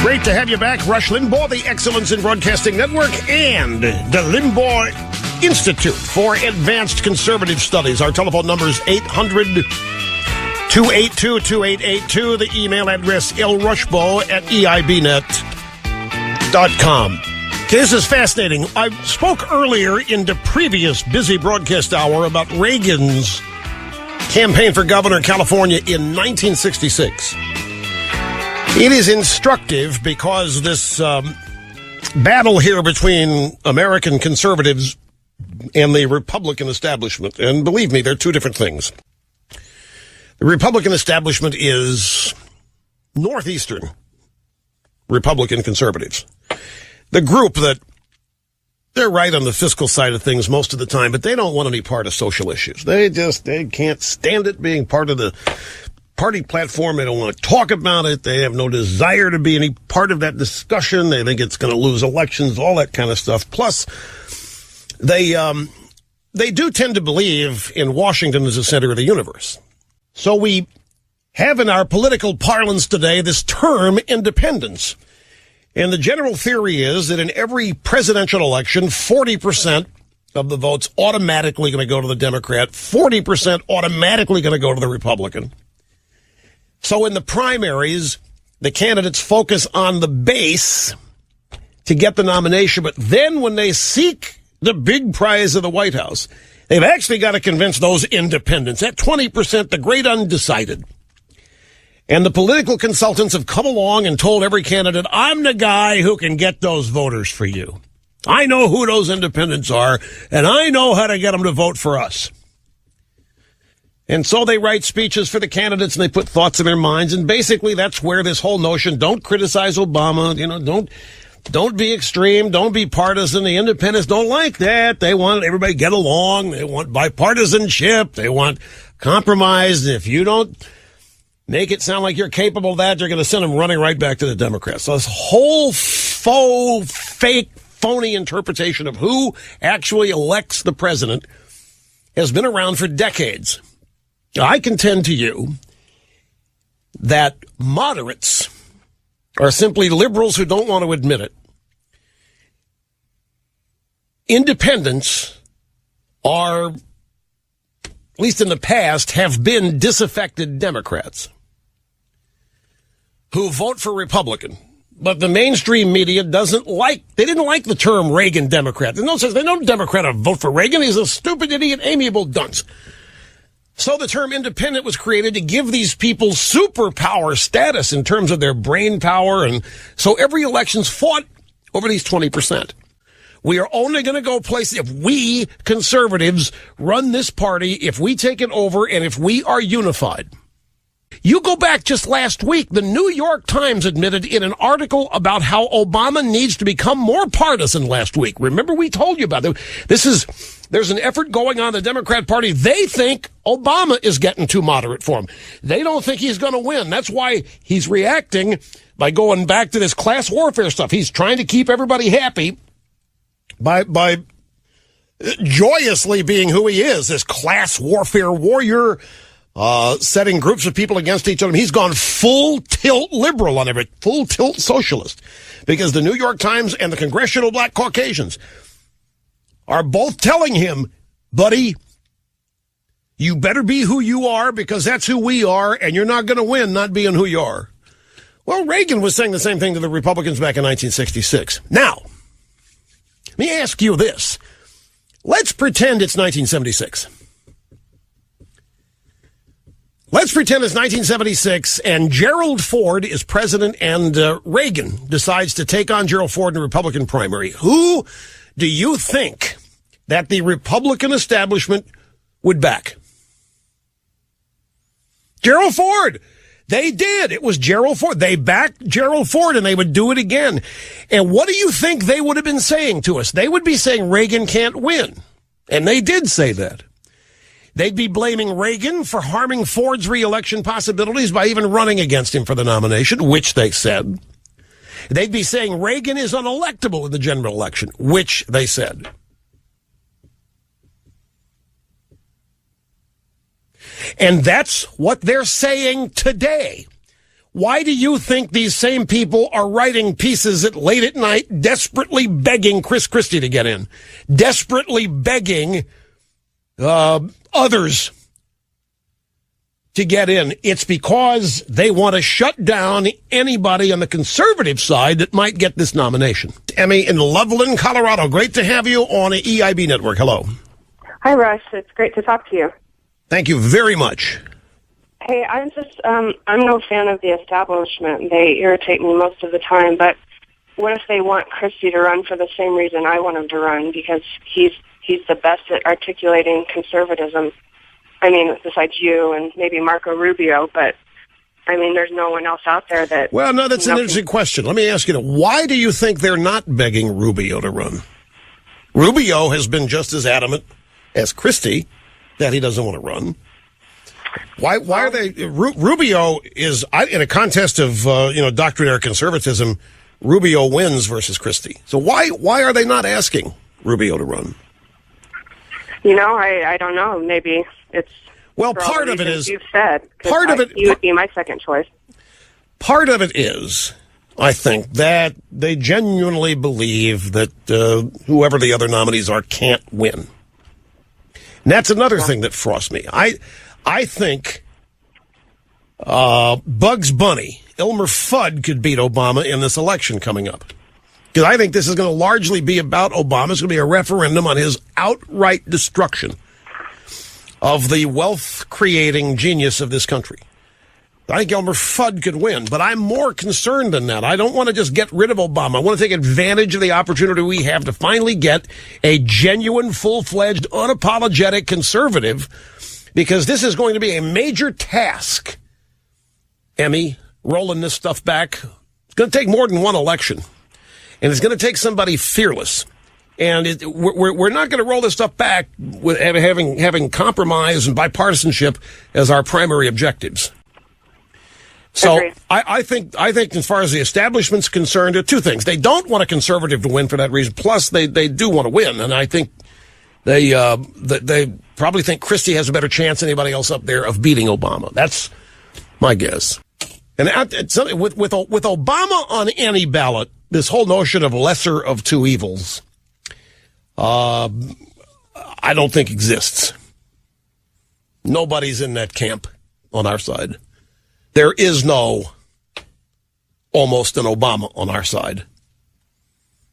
Great to have you back, Rush Limbaugh, the Excellence in Broadcasting Network, and the Limbaugh Institute for Advanced Conservative Studies. Our telephone number is 800-282-2882. The email address, lrushbaugh@eibnet.com. Okay, this is fascinating. I spoke earlier in the previous busy broadcast hour about Reagan's campaign for governor of California in 1966. It is instructive because this battle here between American conservatives and the Republican establishment, and believe me, they're two different things. The Republican establishment is Northeastern Republican conservatives. The group that they're right on the fiscal side of things most of the time, but they don't want any part of social issues. They can't stand it being part of the party platform. They don't want to talk about it. They have no desire to be any part of that discussion. They think it's going to lose elections, all that kind of stuff. Plus, they do tend to believe in Washington as the center of the universe. So we have in our political parlance today this term independence. And the general theory is that in every presidential election, 40% of the votes automatically going to go to the Democrat, 40% automatically going to go to the Republican. So in the primaries, the candidates focus on the base to get the nomination. But then when they seek the big prize of the White House, they've actually got to convince those independents, that 20%, the great undecided. And the political consultants have come along and told every candidate, I'm the guy who can get those voters for you. I know who those independents are, and I know how to get them to vote for us. And so they write speeches for the candidates and they put thoughts in their minds. And basically that's where this whole notion, don't criticize Obama, don't be extreme, don't be partisan. The independents don't like that. They want everybody to get along. They want bipartisanship. They want compromise. If you don't make it sound like you're capable of that, you're going to send them running right back to the Democrats. So this whole faux, fake, phony interpretation of who actually elects the president has been around for decades. I contend to you that moderates are simply liberals who don't want to admit it. Independents are, at least in the past, have been disaffected Democrats who vote for Republican. But the mainstream media they didn't like the term Reagan Democrat. They know Democrat to vote for Reagan. He's a stupid, idiot, amiable dunce. So the term independent was created to give these people superpower status in terms of their brain power. And so every election's fought over these 20%. We are only going to go places if we conservatives run this party, if we take it over, and if we are unified. You go back just last week, the New York Times admitted in an article about how Obama needs to become more partisan last week. Remember, we told you about it. There's an effort going on in the Democrat Party. They think Obama is getting too moderate for him. They don't think he's going to win. That's why he's reacting by going back to this class warfare stuff. He's trying to keep everybody happy by joyously being who he is, this class warfare warrior, setting groups of people against each other. He's gone full tilt liberal on everything, full tilt socialist, because the New York Times and the Congressional Black Caucasians are both telling him, buddy, you better be who you are because that's who we are, and you're not going to win not being who you are. Well, Reagan was saying the same thing to the Republicans back in 1966. Now, let me ask you this. Let's pretend it's 1976. Let's pretend it's 1976 and Gerald Ford is president and Reagan decides to take on Gerald Ford in the Republican primary. Who do you think that the Republican establishment would back? Gerald Ford. They did. It was Gerald Ford. They backed Gerald Ford, and they would do it again. And what do you think they would have been saying to us? They would be saying Reagan can't win. And they did say that. They'd be blaming Reagan for harming Ford's reelection possibilities by even running against him for the nomination, which they said. They'd be saying Reagan is unelectable in the general election, which they said. And that's what they're saying today. Why do you think these same people are writing pieces late at night, desperately begging Chris Christie to get in, desperately begging others to get in? It's because they want to shut down anybody on the conservative side that might get this nomination. Emmy in Loveland, Colorado. Great to have you on the EIB network. Hello. Hi, Rush. It's great to talk to you. Thank you very much. Hey, I'm no fan of the establishment. They irritate me most of the time, but what if they want Christie to run for the same reason I want him to run, because he's the best at articulating conservatism? I mean, besides you and maybe Marco Rubio, but I mean, there's no one else out there that... Well, no, that's an interesting question. Let me ask you, why do you think they're not begging Rubio to run? Rubio has been just as adamant as Christie that he doesn't want to run. Why are they? Rubio is in a contest of doctrinaire conservatism. Rubio wins versus Christie. So why are they not asking Rubio to run? I don't know. Maybe it's part of it is you've said. Part of it he would be my second choice. Part of it is, I think, that they genuinely believe that whoever the other nominees are can't win. And that's another thing that frosts me. I think Bugs Bunny, Elmer Fudd, could beat Obama in this election coming up. Because I think this is going to largely be about Obama. It's going to be a referendum on his outright destruction of the wealth-creating genius of this country. I think Elmer Fudd could win, but I'm more concerned than that. I don't want to just get rid of Obama. I want to take advantage of the opportunity we have to finally get a genuine, full-fledged, unapologetic conservative, because this is going to be a major task. Emmy, rolling this stuff back. It's going to take more than one election, and it's going to take somebody fearless. And we're not going to roll this stuff back with having compromise and bipartisanship as our primary objectives. So I think as far as the establishment's concerned, there are two things. They don't want a conservative to win for that reason. Plus, they do want to win, and I think they probably think Christie has a better chance than anybody else up there of beating Obama. That's my guess. And with Obama on any ballot, this whole notion of lesser of two evils, I don't think exists. Nobody's in that camp on our side. There is no almost an Obama on our side.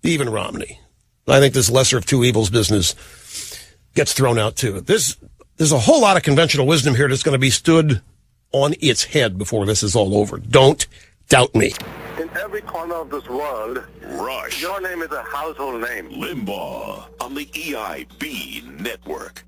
Even Romney. I think this lesser of two evils business gets thrown out too. There's a whole lot of conventional wisdom here that's going to be stood on its head before this is all over. Don't doubt me. In every corner of this world, Rush. your name is a household name. Limbaugh on the EIB network.